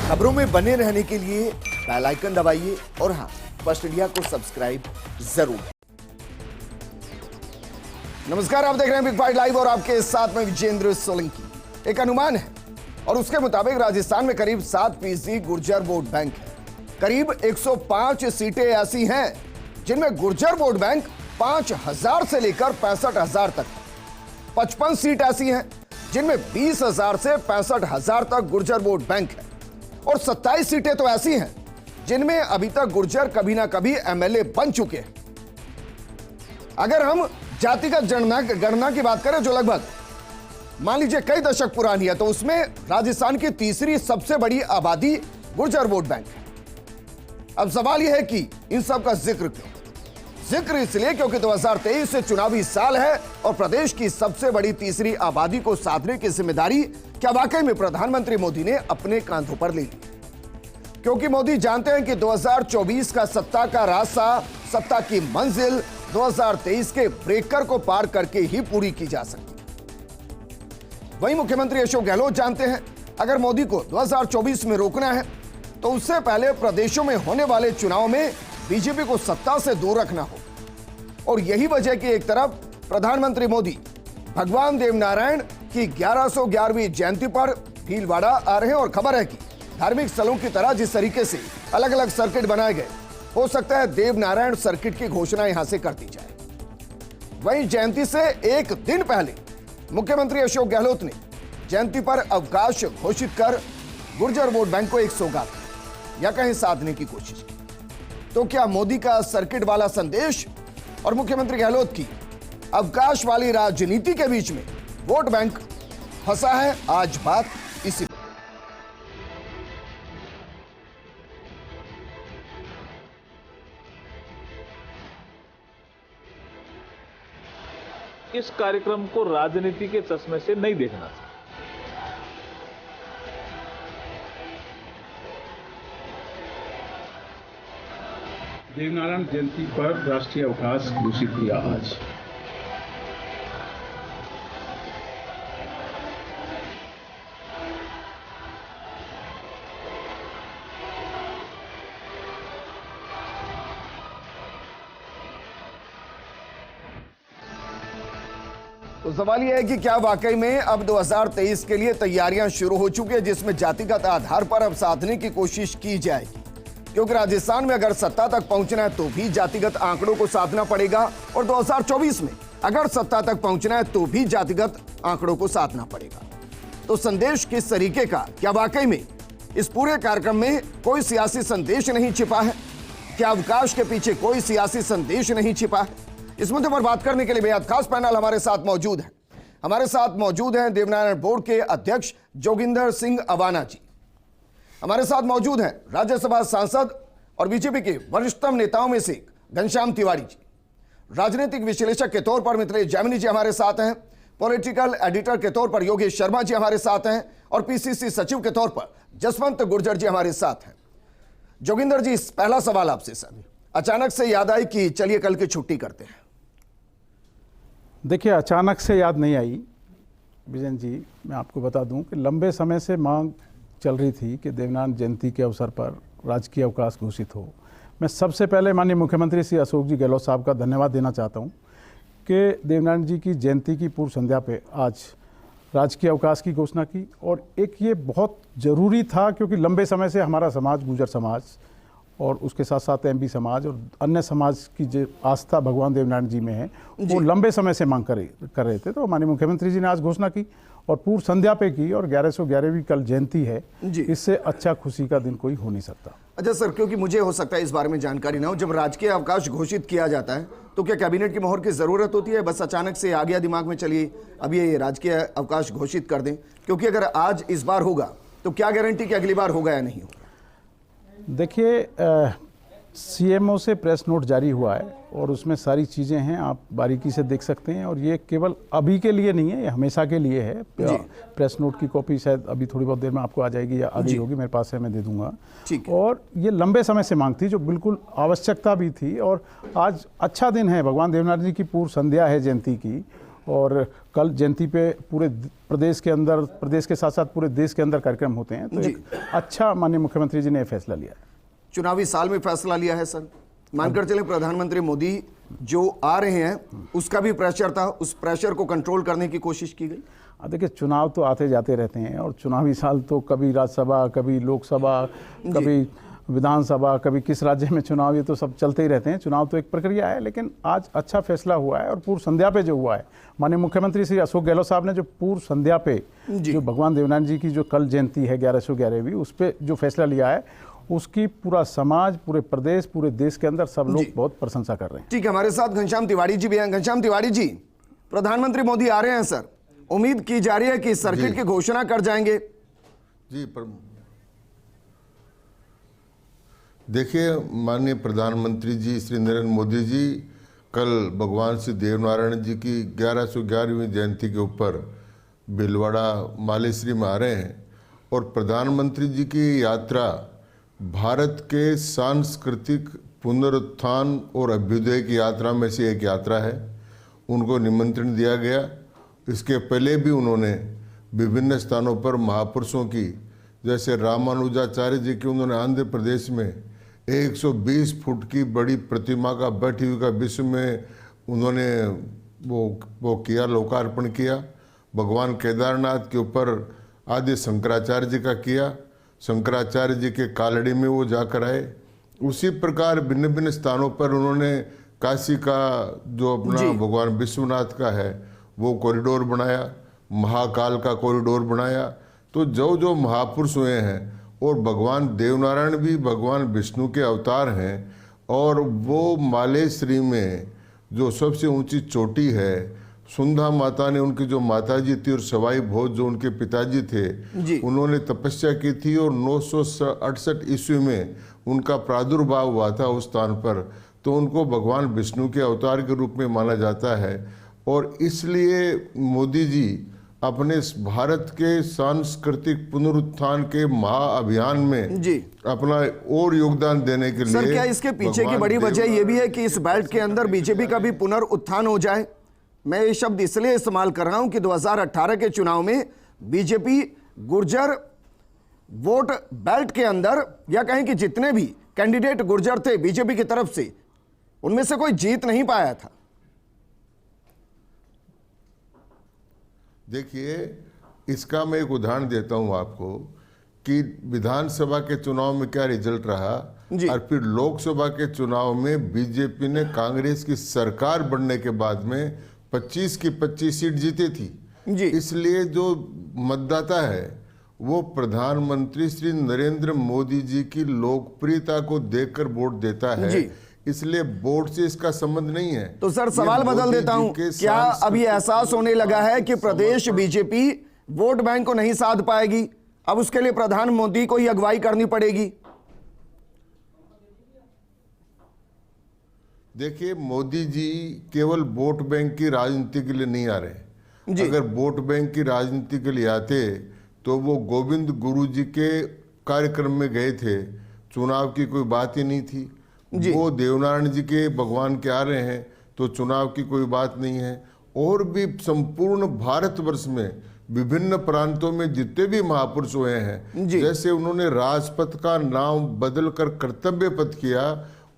खबरों में बने रहने के लिए बेल आइकन दबाइए और हाँ, फर्स्ट इंडिया को सब्सक्राइब जरूर। नमस्कार, आप देख रहे हैं बिग फाइट लाइव और आपके साथ में विजेंद्र सोलंकी। एक अनुमान है और उसके मुताबिक राजस्थान में करीब 7% गुर्जर वोट बैंक है। करीब 105 सीटें ऐसी हैं जिनमें गुर्जर वोट बैंक 5,000 से लेकर 65,000 तक, 55 सीट ऐसी हैं जिनमें 20,000 से 65,000 तक गुर्जर वोट बैंक है और 27 सीटें तो ऐसी हैं जिनमें अभी तक गुर्जर कभी ना कभी एमएलए बन चुके हैं। अगर हम जातिगत गणना की बात करें जो लगभग मान लीजिए कई दशक पुरानी है, तो उसमें राजस्थान की तीसरी सबसे बड़ी आबादी गुर्जर वोट बैंक है। अब सवाल यह है कि इन सब का जिक्र क्यों? जिक्र इसलिए क्योंकि 2023 से चुनावी साल है और प्रदेश की सबसे बड़ी तीसरी आबादी को साधने की जिम्मेदारी क्या वाकई में प्रधानमंत्री मोदी ने अपने कांधों पर ले ली? क्योंकि मोदी जानते हैं कि 2024 का सत्ता का रास्ता, सत्ता की मंजिल 2023 के ब्रेकर को पार करके ही पूरी की जा सकती। वहीं मुख्यमंत्री अशोक गहलोत जानते हैं अगर मोदी को 2024 में रोकना है तो उससे पहले प्रदेशों में होने वाले चुनाव में बीजेपी को सत्ता से दूर रखना हो। और यही वजह कि एक तरफ प्रधानमंत्री मोदी भगवान देवनारायण की 1111वीं जयंती पर भीलवाड़ा आ रहे हैं और खबर है कि धार्मिक स्थलों की तरह जिस तरीके से अलग अलग सर्किट बनाए गए, हो सकता है देवनारायण सर्किट की घोषणा यहां से कर दी जाए। वहीं जयंती से एक दिन पहले मुख्यमंत्री अशोक गहलोत ने जयंती पर अवकाश घोषित कर गुर्जर वोट बैंक को एक सौगात या कहीं साधने की कोशिश की। तो क्या मोदी का सर्किट वाला संदेश और मुख्यमंत्री गहलोत की अवकाश वाली राजनीति के बीच में वोट बैंक फंसा है? आज बात इसी पर। इस कार्यक्रम को राजनीति के चश्मे से नहीं देखना चाहिए। देवनारायण जयंती पर राष्ट्रीय अवकाश घोषित किया आज। तो सवाल यह है कि क्या वाकई में अब 2023 के लिए तैयारियां शुरू हो चुकी है जिसमें जातिगत आधार पर अब साधने की कोशिश की जाएगी? क्योंकि राजस्थान में अगर सत्ता तक पहुंचना है तो भी जातिगत आंकड़ों को साधना पड़ेगा और 2024 में अगर सत्ता तक पहुंचना है तो भी जातिगत आंकड़ों को साधना पड़ेगा। तो संदेश किस तरीके का? क्या वाकई में इस पूरे कार्यक्रम में कोई सियासी संदेश नहीं छिपा है? क्या अवकाश के पीछे कोई सियासी संदेश नहीं छिपा है? इस मुद्दे पर बात करने के लिए बेहद खास पैनल हमारे साथ मौजूद है। हमारे साथ मौजूद हैं देवनारायण बोर्ड के अध्यक्ष जोगिंदर सिंह अवाना जी। हमारे साथ मौजूद हैं राज्यसभा सांसद और बीजेपी के वरिष्ठतम नेताओं में से घनश्याम तिवारी जी। राजनीतिक विश्लेषक के तौर पर मिथिलेश जैमिनी जी हमारे साथ हैं। पॉलिटिकल एडिटर के तौर पर योगेश शर्मा जी हमारे साथ हैं और पीसीसी सचिव के तौर पर जसवंत गुर्जर जी हमारे साथ हैं। जोगिंदर जी, पहला सवाल आपसे सर, अचानक से याद आई कि चलिए कल की छुट्टी करते हैं? देखिए, अचानक से याद नहीं आई विजन जी। मैं आपको बता दूं कि लंबे समय से मांग चल रही थी कि देवनारायण जयंती के अवसर पर राजकीय अवकाश घोषित हो। मैं सबसे पहले माननीय मुख्यमंत्री श्री अशोक जी गहलोत साहब का धन्यवाद देना चाहता हूं कि देवनारायण जी की जयंती की पूर्व संध्या पे आज राजकीय अवकाश की घोषणा की। और एक ये बहुत ज़रूरी था क्योंकि लंबे समय से हमारा समाज, गुर्जर समाज और उसके साथ साथ एमपी समाज और अन्य समाज की जो आस्था भगवान देवनारायण जी में है, वो लंबे समय से मांग कर रहे थे। तो माननीय मुख्यमंत्री जी ने आज घोषणा की और पूर्व संध्या पे की और 1111वीं कल जयंती है। इससे अच्छा खुशी का दिन कोई हो नहीं सकता। अच्छा सर, क्योंकि मुझे हो सकता है इस बारे में जानकारी ना हो, जब राजकीय अवकाश घोषित किया जाता है तो क्या कैबिनेट की मोहर की जरूरत होती है? बस अचानक से आ गया दिमाग में चलिए अब ये राजकीय अवकाश घोषित कर दें? क्योंकि अगर आज इस बार होगा तो क्या गारंटी कि अगली बार होगा या नहीं होगा? देखिए, सीएमओ से प्रेस नोट जारी हुआ है और उसमें सारी चीज़ें हैं, आप बारीकी से देख सकते हैं। और ये केवल अभी के लिए नहीं है, ये हमेशा के लिए है। प्रेस नोट की कॉपी शायद अभी थोड़ी बहुत देर में आपको आ जाएगी या आ गई होगी, मेरे पास है, मैं दे दूंगा। और ये लंबे समय से मांग थी जो बिल्कुल आवश्यकता भी थी। और आज अच्छा दिन है, भगवान देवनारायण जी की पूर्व संध्या है जयंती की। और कल जयंती पे पूरे प्रदेश के अंदर, प्रदेश के साथ साथ पूरे देश के अंदर कार्यक्रम होते हैं, तो जी। एक अच्छा माननीय मुख्यमंत्री जी ने फैसला लिया है। चुनावी साल में फैसला लिया है सर। मानकर चले प्रधानमंत्री मोदी जो आ रहे हैं उसका भी प्रेशर था, उस प्रेशर को कंट्रोल करने की कोशिश की गई। देखिए, चुनाव तो आते जाते रहते हैं और चुनावी साल तो कभी राज्यसभा, कभी लोकसभा, कभी विधानसभा, कभी किस राज्य में चुनाव, ये तो सब चलते ही रहते हैं। चुनाव तो एक प्रक्रिया है, लेकिन आज अच्छा फैसला हुआ है और पूर्व संध्या पे जो हुआ है, माननीय मुख्यमंत्री श्री अशोक गहलोत साहब ने जो पूर्व संध्या पे जो भगवान देवनारायण जी की जो कल जयंती है 1111वीं, उस पर जो फैसला लिया है, उसकी पूरा समाज, पूरे प्रदेश, पूरे देश के अंदर सब लोग बहुत प्रशंसा कर रहे हैं। ठीक है, हमारे साथ घनश्याम तिवारी जी भी हैं। घनश्याम तिवारी जी, प्रधानमंत्री मोदी आ रहे हैं सर, उम्मीद की जा रही है कि सर्किट की घोषणा कर जाएंगे। जी, देखिए, माननीय प्रधानमंत्री जी श्री नरेंद्र मोदी जी कल भगवान श्री देवनारायण जी की 1111वीं जयंती के ऊपर भीलवाड़ा मालेश्वरी में आ रहे हैं और प्रधानमंत्री जी की यात्रा भारत के सांस्कृतिक पुनरुत्थान और अभ्युदय की यात्रा में से एक यात्रा है। उनको निमंत्रण दिया गया। इसके पहले भी उन्होंने विभिन्न स्थानों पर महापुरुषों की, जैसे रामानुजाचार्य जी की, उन्होंने आंध्र प्रदेश में 120 फुट की बड़ी प्रतिमा का बैठी हुई का विश्व में उन्होंने वो किया, लोकार्पण किया। भगवान केदारनाथ के ऊपर आदि शंकराचार्य जी का किया, शंकराचार्य जी के कालड़ी में वो जाकर आए। उसी प्रकार भिन्न भिन्न स्थानों पर उन्होंने काशी का जो अपना भगवान विश्वनाथ का है वो कॉरिडोर बनाया, महाकाल का कॉरिडोर बनाया। तो जो जो महापुरुष हुए हैं, और भगवान देवनारायण भी भगवान विष्णु के अवतार हैं, और वो मालेश्वरी में जो सबसे ऊंची चोटी है, सुंधा माता ने, उनकी जो माताजी थी, और सवाई भोज जो उनके पिताजी थे, उन्होंने तपस्या की थी और 968 ईस्वी में उनका प्रादुर्भाव हुआ था उस स्थान पर। तो उनको भगवान विष्णु के अवतार के रूप में माना जाता है। और इसलिए मोदी जी अपने भारत के सांस्कृतिक पुनरुत्थान के महाअभियान में अपना और योगदान देने के लिए, सर क्या इसके पीछे की बड़ी वजह यह भी है कि इस बेल्ट के अंदर बीजेपी का भी पुनरुत्थान हो जाए? मैं ये शब्द इसलिए इस्तेमाल कर रहा हूं कि 2018 के चुनाव में बीजेपी गुर्जर वोट बेल्ट के अंदर, या कहें कि जितने भी कैंडिडेट गुर्जर थे बीजेपी की तरफ से, उनमें से कोई जीत नहीं पाया था। देखिए, इसका मैं एक उदाहरण देता हूं आपको कि विधानसभा के चुनाव में क्या रिजल्ट रहा, और फिर लोकसभा के चुनाव में बीजेपी ने कांग्रेस की सरकार बनने के बाद में 25 की 25 सीट जीती थी। इसलिए जो मतदाता है वो प्रधानमंत्री श्री नरेंद्र मोदी जी की लोकप्रियता को देखकर वोट देता है। इसलिए वोट से इसका संबंध नहीं है। तो सर सवाल बदल देता हूं, क्या अभी एहसास होने लगा है कि प्रदेश बीजेपी वोट बैंक को नहीं साध पाएगी, अब उसके लिए प्रधान मोदी को ही अगुवाई करनी पड़ेगी? देखिए, मोदी जी केवल वोट बैंक की राजनीति के लिए नहीं आ रहे। अगर वोट बैंक की राजनीति के लिए आते तो वो गोविंद गुरु जी के कार्यक्रम में गए थे, चुनाव की कोई बात ही नहीं थी। वो देवनारायण जी के भगवान के आ रहे हैं तो चुनाव की कोई बात नहीं है। और भी संपूर्ण भारतवर्ष में विभिन्न प्रांतों में जितने भी महापुरुष हुए हैं, जैसे उन्होंने राजपथ का नाम बदलकर कर्तव्य पथ किया,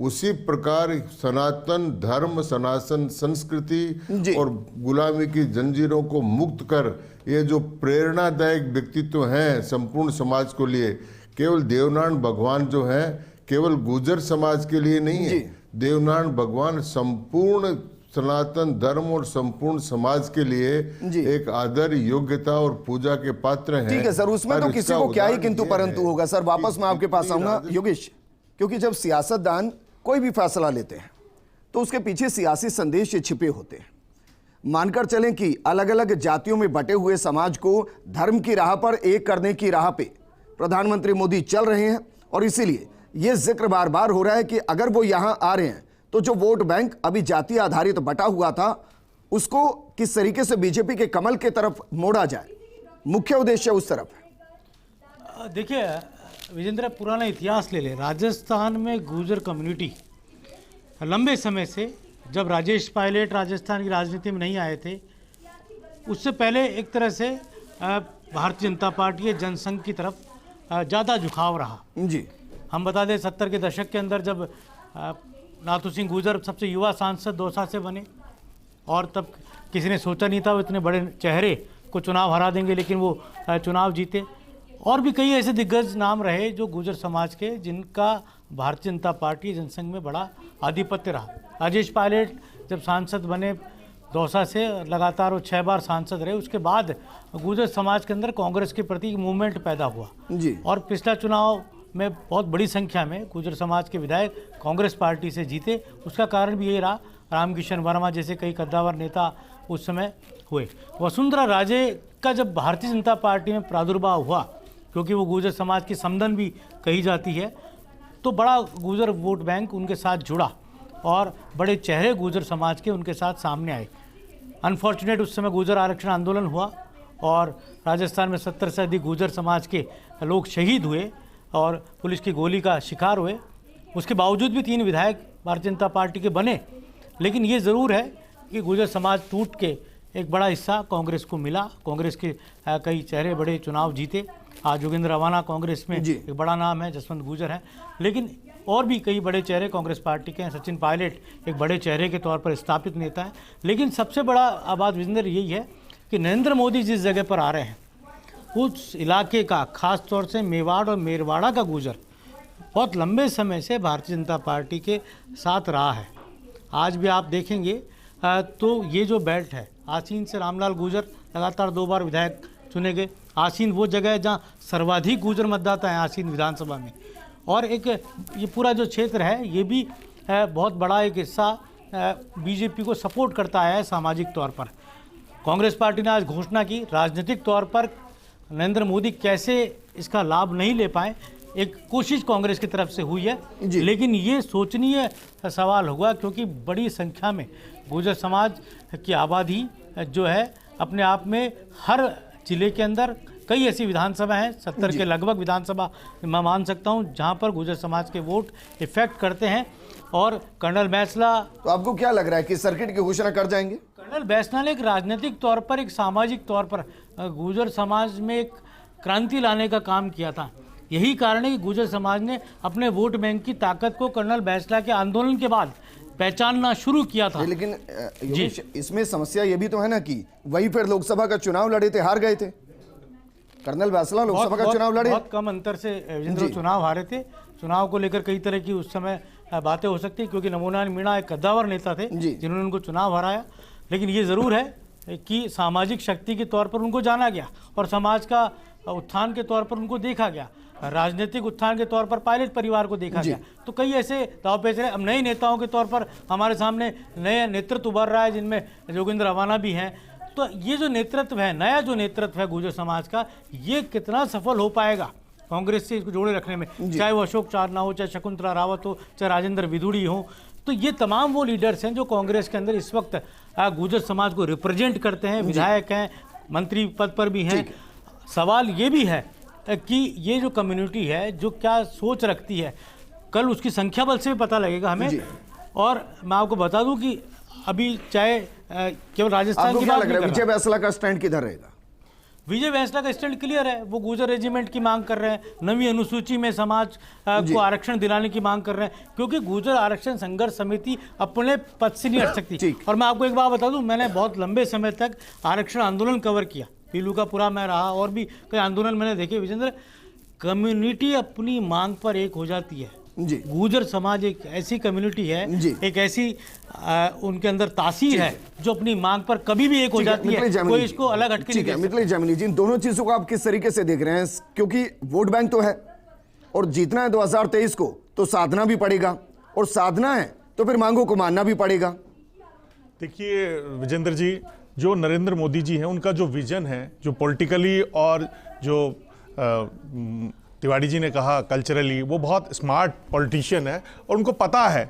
उसी प्रकार सनातन धर्म, सनातन संस्कृति और गुलामी की जंजीरों को मुक्त कर ये जो प्रेरणादायक व्यक्तित्व हैं संपूर्ण समाज को लिए, केवल देवनारायण भगवान जो है केवल गुर्जर समाज के लिए नहीं है, देवनारायण भगवान संपूर्ण सनातन धर्म और संपूर्ण समाज के लिए एक आदर, योग्यता और पूजा के पात्र हैं। ठीक है सर, उसमें तो किसी को क्या ही किंतु परंतु होगा। सर वापस मैं आपके पास आऊंगा योगेश, क्योंकि जब सियासतदान कोई भी फैसला लेते हैं तो उसके पीछे सियासी संदेश छिपे होते हैं। मानकर चलें कि अलग अलग जातियों में बटे हुए समाज को धर्म की राह पर एक करने की राह पे प्रधानमंत्री मोदी चल रहे हैं, और इसीलिए यह जिक्र बार बार हो रहा है कि अगर वो यहां आ रहे हैं तो जो वोट बैंक अभी जाति आधारित बटा हुआ था उसको किस तरीके से बीजेपी के कमल के तरफ मोड़ा जाए, मुख्य उद्देश्य उस तरफ है। देखिए विजेंद्र, पुराना इतिहास ले ले, राजस्थान में गुर्जर कम्युनिटी लंबे समय से, जब राजेश पायलट राजस्थान की राजनीति में नहीं आए थे, उससे पहले एक तरह से भारतीय जनता पार्टी या जनसंघ की तरफ ज़्यादा झुकाव रहा। जी, हम बता दें 70 के दशक के अंदर जब नाथू सिंह गुर्जर सबसे युवा सांसद दौसा से बने और तब किसी ने सोचा नहीं था वो इतने बड़े चेहरे को चुनाव हरा देंगे, लेकिन वो चुनाव जीते। और भी कई ऐसे दिग्गज नाम रहे जो गुर्जर समाज के, जिनका भारतीय जनता पार्टी जनसंघ में बड़ा आधिपत्य रहा। राजेश पायलट जब सांसद बने दौसा से, लगातार वो 6 बार सांसद रहे। उसके बाद गुर्जर समाज के अंदर कांग्रेस के प्रति मूवमेंट पैदा हुआ जी। और पिछला चुनाव में बहुत बड़ी संख्या में गुर्जर समाज के विधायक कांग्रेस पार्टी से जीते। उसका कारण भी यही रहा, रामकिशन वर्मा जैसे कई कद्दावर नेता उस समय हुए। वसुंधरा राजे का जब भारतीय जनता पार्टी में प्रादुर्भाव हुआ, क्योंकि वो गुर्जर समाज की समदन भी कही जाती है, तो बड़ा गुर्जर वोट बैंक उनके साथ जुड़ा और बड़े चेहरे गुर्जर समाज के उनके साथ सामने आए। अनफॉर्चुनेट उस समय गुर्जर आरक्षण आंदोलन हुआ और राजस्थान में 70 से अधिक गुर्जर समाज के लोग शहीद हुए और पुलिस की गोली का शिकार हुए। उसके बावजूद भी 3 विधायक भारतीय जनता पार्टी के बने, लेकिन ये ज़रूर है कि गुर्जर समाज टूट के एक बड़ा हिस्सा कांग्रेस को मिला। कांग्रेस के कई चेहरे बड़े चुनाव जीते। आज योगेंद्र रवाना कांग्रेस में एक बड़ा नाम है, जसवंत गुर्जर है, लेकिन और भी कई बड़े चेहरे कांग्रेस पार्टी के हैं। सचिन पायलट एक बड़े चेहरे के तौर पर स्थापित नेता है। लेकिन सबसे बड़ा बात विजेंद्र यही है कि नरेंद्र मोदी जिस जगह पर आ रहे हैं उस इलाके का, खास तौर से मेवाड़ और मेरवाड़ा का गुर्जर बहुत लंबे समय से भारतीय जनता पार्टी के साथ रहा है। आज भी आप देखेंगे तो ये जो बेल्ट है, आसीन से रामलाल गुर्जर लगातार 2 बार विधायक चुने गए। आसीन वो जगह है जहाँ सर्वाधिक गुर्जर मतदाता हैं आसीन विधानसभा में, और एक ये पूरा जो क्षेत्र है ये भी बहुत बड़ा एक हिस्सा बीजेपी को सपोर्ट करता है सामाजिक तौर पर। कांग्रेस पार्टी ने आज घोषणा की, राजनीतिक तौर पर नरेंद्र मोदी कैसे इसका लाभ नहीं ले पाए, एक कोशिश कांग्रेस की तरफ से हुई है, लेकिन ये सोचनीय सवाल हुआ क्योंकि बड़ी संख्या में गुर्जर समाज की आबादी जो है अपने आप में हर जिले के अंदर कई ऐसी विधानसभा हैं, 70 के लगभग विधानसभा मैं मान सकता हूं, जहां पर गुर्जर समाज के वोट इफेक्ट करते हैं। और कर्नल बैसला, तो आपको क्या लग रहा है कि सर्किट की घोषणा कर जाएंगे? कर्नल बैसला ने एक राजनीतिक तौर पर, एक सामाजिक तौर पर गुर्जर समाज में एक क्रांति लाने का काम किया था। यही कारण है कि गुर्जर समाज ने अपने वोट बैंक की ताकत को कर्नल बैसला के आंदोलन के बाद पहचानना शुरू किया था। लेकिन योगेश, इसमें समस्या ये भी तो है ना कि वही फिर लोकसभा का चुनाव लड़े थे, हार गए थे। कर्नल बैसला लोकसभा का चुनाव लड़े, बहुत कम अंतर से विजेंद्र चुनाव हारे थे। चुनाव को लेकर कई तरह की उस समय बातें हो सकती, क्योंकि नमूना मीणा एक कद्दावर नेता थे जिन्होंने उनको चुनाव हराया। लेकिन ये ज़रूर है कि सामाजिक शक्ति के तौर पर उनको जाना गया और समाज का उत्थान के तौर पर उनको देखा गया, राजनीतिक उत्थान के तौर पर पायलट परिवार को देखा गया। तो कई ऐसे दांवपेच रहे। अब नए नेताओं के तौर पर हमारे सामने नए नेतृत्व उभर रहा है, जिनमें योगेंद्र रवाना भी हैं। तो ये जो नेतृत्व है, नया जो नेतृत्व है गुर्जर समाज का, ये कितना सफल हो पाएगा कांग्रेस से इसको जोड़े रखने में, चाहे वो अशोक चारना हो, चाहे शकुंतला रावत हो, चाहे राजेंद्र विधुड़ी हो। तो ये तमाम वो लीडर्स हैं जो कांग्रेस के अंदर इस वक्त गुर्जर समाज को रिप्रेजेंट करते हैं, विधायक हैं, मंत्री पद पर भी हैं। सवाल ये भी है कि ये जो कम्युनिटी है जो क्या सोच रखती है, कल उसकी संख्या बल से भी पता लगेगा हमें। और मैं आपको बता दूं कि अभी चाहे केवल राजस्थान की बात नहीं कर रहा, विजय बैसला का स्टैंड किधर रहेगा? विजय बैसला का स्टैंड क्लियर है। वो गुर्जर रेजिमेंट की मांग कर रहे हैं, नवी अनुसूची में समाज को आरक्षण दिलाने की मांग कर रहे हैं, क्योंकि गुर्जर आरक्षण संघर्ष समिति अपने पद से नहीं हट सकती। और मैं आपको एक बात बता दूं, मैंने बहुत लंबे समय तक आरक्षण आंदोलन कवर किया, पीलूकापुरा में रहा और भी कई आंदोलन मैंने देखे। विजेंद्र, कम्युनिटी अपनी मांग पर एक हो जाती है। गुर्जर समाज एक ऐसी कम्युनिटी है, एक ऐसी उनके अंदर तासीर है जो अपनी मांग पर कभी भी एक हो जाती है, कोई इसको अलग हटके नहीं। मितली जामिनी जी, इन दोनों चीजों को आप किस तरीके से देख रहे हैं? क्योंकि वोट बैंक तो है और जीतना है 2023 को, तो साधना भी पड़ेगा, और साधना है तो फिर मांगों को मानना भी पड़ेगा। देखिए विजेंद्र जी, जो नरेंद्र मोदी जी हैं, उनका जो विजन है, जो पॉलिटिकली और जो तिवारी जी ने कहा कल्चरली, वो बहुत स्मार्ट पॉलिटिशियन है और उनको पता है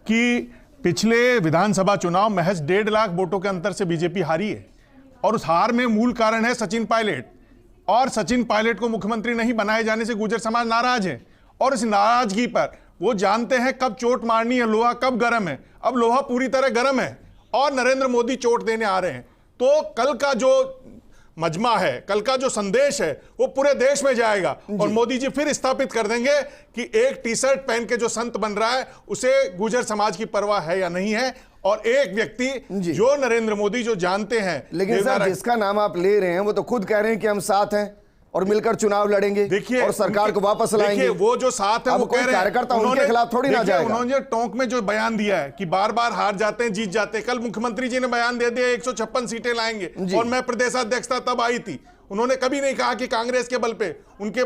कि पिछले विधानसभा चुनाव महज 1.5 लाख वोटों के अंतर से बीजेपी हारी है और उस हार में मूल कारण है सचिन पायलट। और सचिन पायलट को मुख्यमंत्री नहीं बनाए जाने से गुर्जर समाज नाराज है और इस नाराजगी पर वो जानते हैं कब चोट मारनी है, लोहा कब गर्म है। अब लोहा पूरी तरह गर्म है और नरेंद्र मोदी चोट देने आ रहे हैं। तो कल का जो मजमा है, कल का जो संदेश है, वो पूरे देश में जाएगा और मोदी जी फिर स्थापित कर देंगे कि एक टी शर्ट पहन के जो संत बन रहा है उसे गुर्जर समाज की परवाह है या नहीं है। और एक व्यक्ति जो नरेंद्र मोदी जो जानते हैं, लेकिन सर जिसका नाम आप ले रहे हैं वो तो खुद कह रहे हैं कि हम साथ हैं और मिलकर चुनाव लड़ेंगे, देखिए, और सरकार को वापस लाएंगे। वो जो साथ है वो कह रहे हैं, कार्यकर्ता उनके खिलाफ थोड़ी ना जाएगा। उन्होंने टोंक में जो बयान दिया है कि बार बार हार जाते हैं, जीत जाते हैं। कल मुख्यमंत्री जी ने बयान दे दिया 156 सीटें लाएंगे, और मैं प्रदेशाध्यक्ष था तब आई थी। उन्होंने कभी नहीं कहा कि कांग्रेस के बल पे, उनके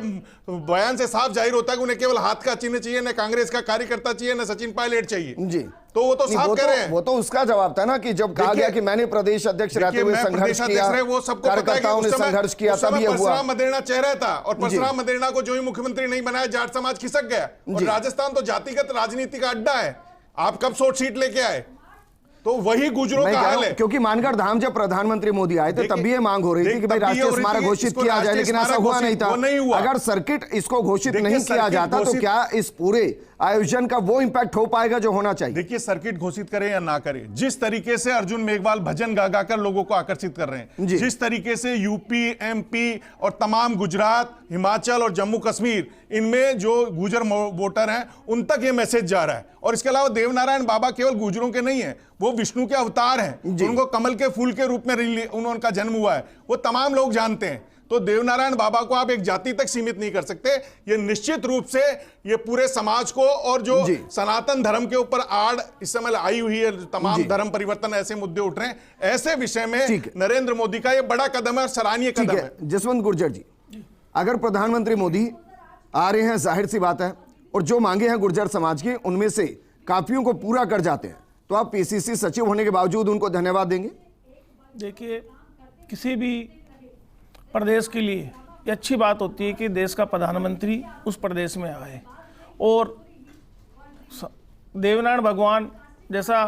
बयान से साफ जाहिर होता है कि उन्हें केवल हाथ का चिन्ह चाहिए, न कांग्रेस का कार्यकर्ता चाहिए, न सचिन पायलट चाहिए जी। तो वो तो साफ कह रहे हैं। वो तो उसका जवाब था ना कि जब कहा गया कि मैंने प्रदेश अध्यक्ष रहते हुए संघर्ष किया, वो सबको पता है कि कार्यकर्ताओं ने संघर्ष किया, तब ये हुआ। परशुराम मदेरणा चेहरा था, और परशुराम मदेरणा को जो ही मुख्यमंत्री नहीं बनाया, जाट समाज खिसक गया। और राजस्थान तो जातिगत राजनीति का अड्डा है। आप कब 100 सीट लेके आए? तो वही गुजरों का हाल है। क्योंकि मानगढ़ धाम जब प्रधानमंत्री मोदी आए थे तब भी ये मांग हो रही थी कि भाई राष्ट्रीय स्मारक घोषित किया जाए, लेकिन ऐसा हुआ नहीं था। अगर सर्किट इसको घोषित नहीं किया जाता तो क्या इस पूरे आयोजन का वो इंपैक्ट हो पाएगा जो होना चाहिए? देखिए, सर्किट घोषित करें या ना करें, जिस तरीके से अर्जुन मेघवाल भजन गा गाकर लोगों को आकर्षित कर रहे हैं, जिस तरीके से यूपी, एमपी और तमाम गुजरात, हिमाचल और जम्मू कश्मीर, इनमें जो गुजर वोटर हैं उन तक ये मैसेज जा रहा है। और इसके अलावा देवनारायण बाबा केवल गुजरों के नहीं है, वो विष्णु के अवतार हैं। उनको कमल के फूल के रूप में उनका जन्म हुआ है, वो तमाम लोग जानते हैं। तो देवनारायण बाबा को आप एक जाति तक सीमित नहीं कर सकते। ये निश्चित रूप से ये पूरे समाज को, और जो सनातन धर्म के ऊपर आड़ इस समय आई हुई है, तमाम धर्म परिवर्तन ऐसे मुद्दे उठ रहे हैं, ऐसे विषय में नरेंद्र मोदी का ये बड़ा कदम है और सराहनीय कदम है। जसवंत गुर्जर जी, अगर प्रधानमंत्री मोदी आ रहे हैं, जाहिर सी बात है, और जो मांगे हैं गुर्जर समाज की उनमें से काफियों को पूरा कर जाते हैं, तो आप पीसीसी सचिव होने के बावजूद उनको धन्यवाद देंगे? देखिए, किसी भी प्रदेश के लिए ये अच्छी बात होती है कि देश का प्रधानमंत्री उस प्रदेश में आए। और देवनारायण भगवान, जैसा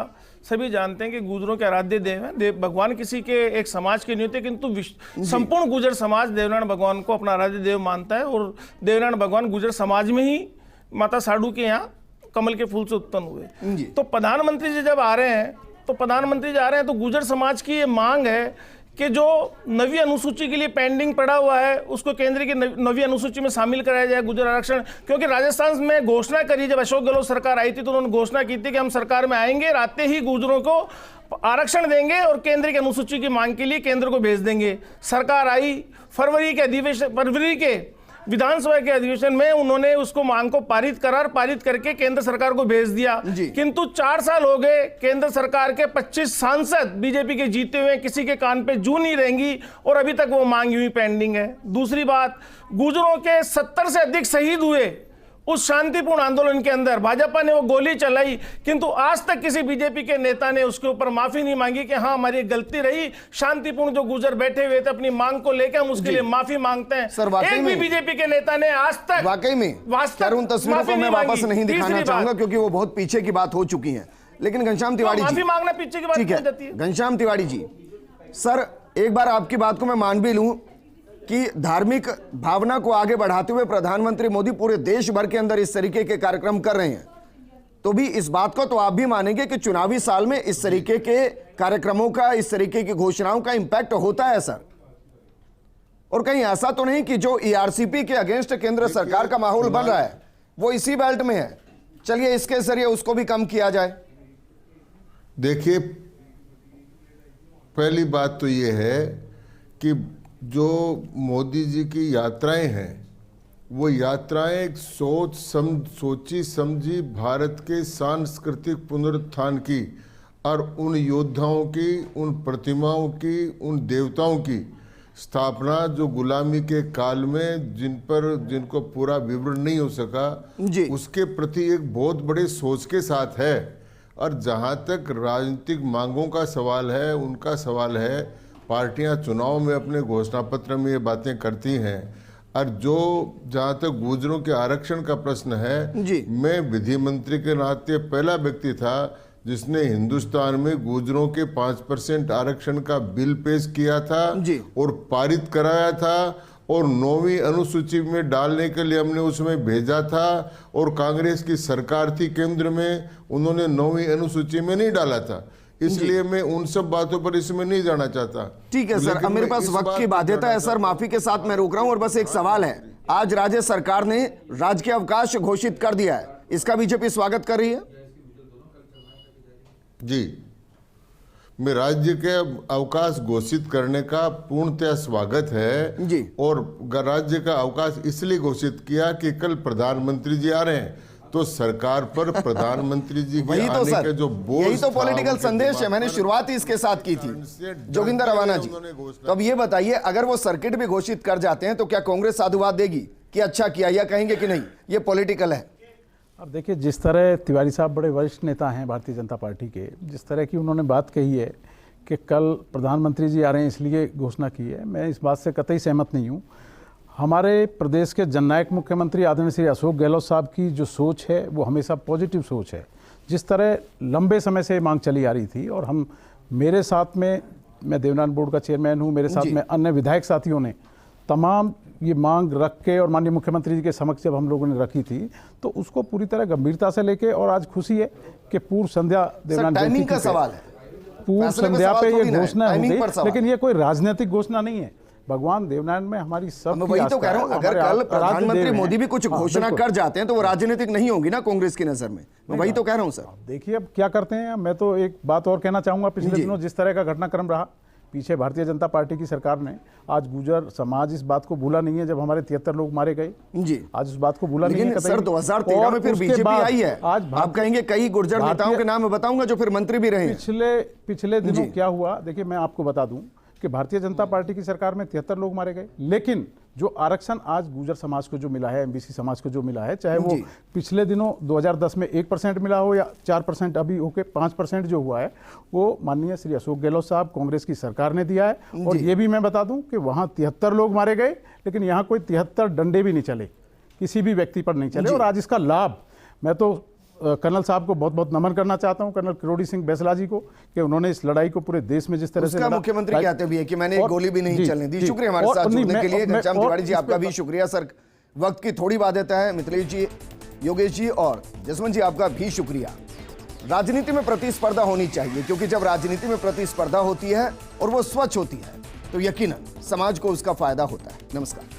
सभी जानते हैं कि गुजरों के आराध्य देव हैं। भगवान किसी के एक समाज के नहीं होते, किंतु संपूर्ण गुजर समाज देवनारायण भगवान को अपना आराध्य देव मानता है। और देवनारायण भगवान गुजर समाज में ही माता साडू के यहाँ कमल के फूल से उत्पन्न हुए। तो प्रधानमंत्री जी जब आ रहे हैं तो गुजर समाज की ये मांग है कि जो नवी अनुसूची के लिए पेंडिंग पड़ा हुआ है उसको केंद्र की नवी अनुसूची में शामिल कराया जाए, गुजर आरक्षण। क्योंकि राजस्थान में घोषणा करी, जब अशोक गहलोत सरकार आई थी तो उन्होंने घोषणा की थी कि हम सरकार में आएंगे, आते ही गुजरों को आरक्षण देंगे और केंद्र की अनुसूची की मांग के लिए केंद्र को भेज देंगे। सरकार आई, फरवरी के विधानसभा के अधिवेशन में उन्होंने उसको मांग को पारित करके केंद्र सरकार को भेज दिया। किंतु 4 साल हो गए, केंद्र सरकार के 25 सांसद बीजेपी के जीते हुए किसी के कान पे जू नहीं रहेंगी और अभी तक वो मांग यूं ही पेंडिंग है। दूसरी बात, गुजरों के 70 से अधिक शहीद हुए उस शांतिपूर्ण आंदोलन के अंदर, भाजपा ने वो गोली चलाई, किंतु आज तक किसी बीजेपी के नेता ने उसके ऊपर माफी नहीं मांगी कि हाँ हमारी गलती रही, शांतिपूर्ण जो गुजर बैठे हुए थे अपनी मांग को लेकर हम उसके लिए माफी मांगते हैं। एक भी बीजेपी के नेता ने आज तक वाकई में उन तस्वीरों को मैं वापस नहीं दिखाना चाहूंगा क्योंकि वो बहुत पीछे की बात हो चुकी है। लेकिन घनश्याम तिवारी जी, माफी मांगना पीछे की बात हो जाती है। घनश्याम तिवारी जी, सर एक बार आपकी बात को मैं मान भी लूं कि धार्मिक भावना को आगे बढ़ाते हुए प्रधानमंत्री मोदी पूरे देश भर के अंदर इस तरीके के कार्यक्रम कर रहे हैं, तो भी इस बात को तो आप भी मानेंगे कि चुनावी साल में इस तरीके के कार्यक्रमों का, इस तरीके की घोषणाओं का इंपैक्ट होता है सर? और कहीं ऐसा तो नहीं कि जो ईआरसीपी के अगेंस्ट केंद्र सरकार का माहौल बन रहा है वो इसी बेल्ट में है, चलिए इसके जरिए उसको भी कम किया जाए? देखिए, पहली बात तो ये है कि जो मोदी जी की यात्राएं हैं वो यात्राएं एक सोची समझी भारत के सांस्कृतिक पुनरुत्थान की और उन योद्धाओं की, उन प्रतिमाओं की, उन देवताओं की स्थापना जो गुलामी के काल में जिनको पूरा विवरण नहीं हो सका, उसके प्रति एक बहुत बड़े सोच के साथ है। और जहाँ तक राजनीतिक मांगों का सवाल है, उनका सवाल है, पार्टियां चुनाव में अपने घोषणा पत्र में ये बातें करती हैं। और जो जहाँ तक गुजरों के आरक्षण का प्रश्न है, मैं विधि मंत्री के नाते पहला व्यक्ति था जिसने हिंदुस्तान में गुजरों के 5% आरक्षण का बिल पेश किया था और पारित कराया था, और 9वीं अनुसूची में डालने के लिए हमने उसमें भेजा था। और कांग्रेस की सरकार थी केंद्र में, उन्होंने 9वीं अनुसूची में नहीं डाला था। इसलिए मैं उन सब बातों पर इसमें नहीं जाना चाहता। ठीक है सर, लेकिन अब मेरे मैं पास इस वक्त बात की पर बाध्यता जाना है सर, चाहता माफी के साथ मैं रोक रहा हूं। और बस एक सवाल है, आज राज्य सरकार ने राजकीय अवकाश घोषित कर दिया है, इसका बीजेपी स्वागत कर रही है? जी, मैं राज्य के अवकाश घोषित करने का पूर्णतः स्वागत है जी। और राज्य का अवकाश इसलिए घोषित किया कि कल प्रधानमंत्री जी आ रहे हैं, तो सरकार पर प्रधानमंत्री जी के वही तो आने सर, के जो बोझ यही तो था, पॉलिटिकल उनके संदेश है। दिमाग मैंने पर शुरुआत ही इसके साथ की थी। जोगिंदर रवाना जी, उन्होंने घोषणा तो अब ये बताइए, अगर वो सर्किट भी घोषित कर जाते हैं तो क्या कांग्रेस साधुवाद देगी कि अच्छा किया, या कहेंगे कि नहीं ये पॉलिटिकल है? अब देखिए, जिस तरह तिवारी साहब बड़े वरिष्ठ नेता हैं भारतीय जनता पार्टी के, जिस तरह की उन्होंने बात कही है कि कल प्रधानमंत्री जी आ रहे हैं इसलिए घोषणा की है, मैं इस बात से कतई सहमत नहीं हूँ। हमारे प्रदेश के जननायक मुख्यमंत्री आदरणीय श्री अशोक गहलोत साहब की जो सोच है वो हमेशा पॉजिटिव सोच है। जिस तरह लंबे समय से मांग चली आ रही थी और हम, मेरे साथ में, मैं देवनारायण बोर्ड का चेयरमैन हूँ, मेरे साथ में अन्य विधायक साथियों ने तमाम ये मांग रख के और माननीय मुख्यमंत्री जी के समक्ष जब हम लोगों ने रखी थी तो उसको पूरी तरह गंभीरता से लेके, और आज खुशी है कि पूर्व संध्या देवनारायण टाइमिंग का जयंती पे, सवाल है, पूर्व फैसले का संध्या सवाल पे थोड़ी ये ना है, घोषणा हो टाइमिंग गई, पर सवाल। लेकिन ये कोई राजनीतिक घोषणा नहीं है। भगवान देवनारायण में हमारी सब मैं वही तो कह रहा हूं, अगर कल प्रधानमंत्री मोदी भी कुछ घोषणा कर जाते हैं तो वो राजनीतिक नहीं होगी ना कांग्रेस की नजर में। मैं वही तो कह रहा हूं सर। देखिए अब क्या करते हैं। मैं तो एक बात और कहना चाहूंगा, पिछले दिनों जिस तरह का घटनाक्रम रहा पीछे भारतीय जनता पार्टी की सरकार ने, आज गुर्जर समाज इस बात को भूला नहीं है जब हमारे 73 लोग मारे गए जी, आज उस बात को भूला नहीं है। लेकिन सर 2013 में फिर बीजेपी आई है, आज आप कहेंगे कई गुर्जर नेताओं के नाम मैं बताऊंगा जो फिर मंत्री भी रहे। पिछले दिनों क्या हुआ, देखिए मैं आपको बता दूं कि भारतीय जनता पार्टी की सरकार में 73 लोग मारे गए, लेकिन जो आरक्षण आज गुर्जर समाज को जो मिला है, एमबीसी समाज को जो मिला है, चाहे वो पिछले दिनों 2010 में 1% मिला हो या 4% अभी होके 5% जो हुआ है, वो माननीय श्री अशोक गहलोत साहब कांग्रेस की सरकार ने दिया है। और ये भी मैं बता दूं कि वहां 73 लोग मारे गए, लेकिन यहाँ कोई 73 डंडे भी नहीं चले, किसी भी व्यक्ति पर नहीं चले। और आज इसका लाभ, मैं तो कर्नल साहब को बहुत बहुत नमन करना चाहता हूं, कर्नल किरोड़ी सिंह बैसला जी को, कि उन्होंने इस लड़ाई को पूरे देश में जिस तरह से लड़ा। मुख्यमंत्री कहते भी है कि मैंने एक गोली भी नहीं चलने दी। शुक्रिया हमारे साथ जुड़ने के लिए घनश्याम तिवारी जी, आपका भी शुक्रिया सर। वक्त की थोड़ी बाध्यता है। मिथिलेश जी, योगेश जी और जसवंत जी, आपका भी शुक्रिया। राजनीति में प्रतिस्पर्धा होनी चाहिए, क्योंकि जब राजनीति में प्रतिस्पर्धा होती है और वो स्वच्छ होती है तो यकीनन समाज को उसका फायदा होता है। नमस्कार।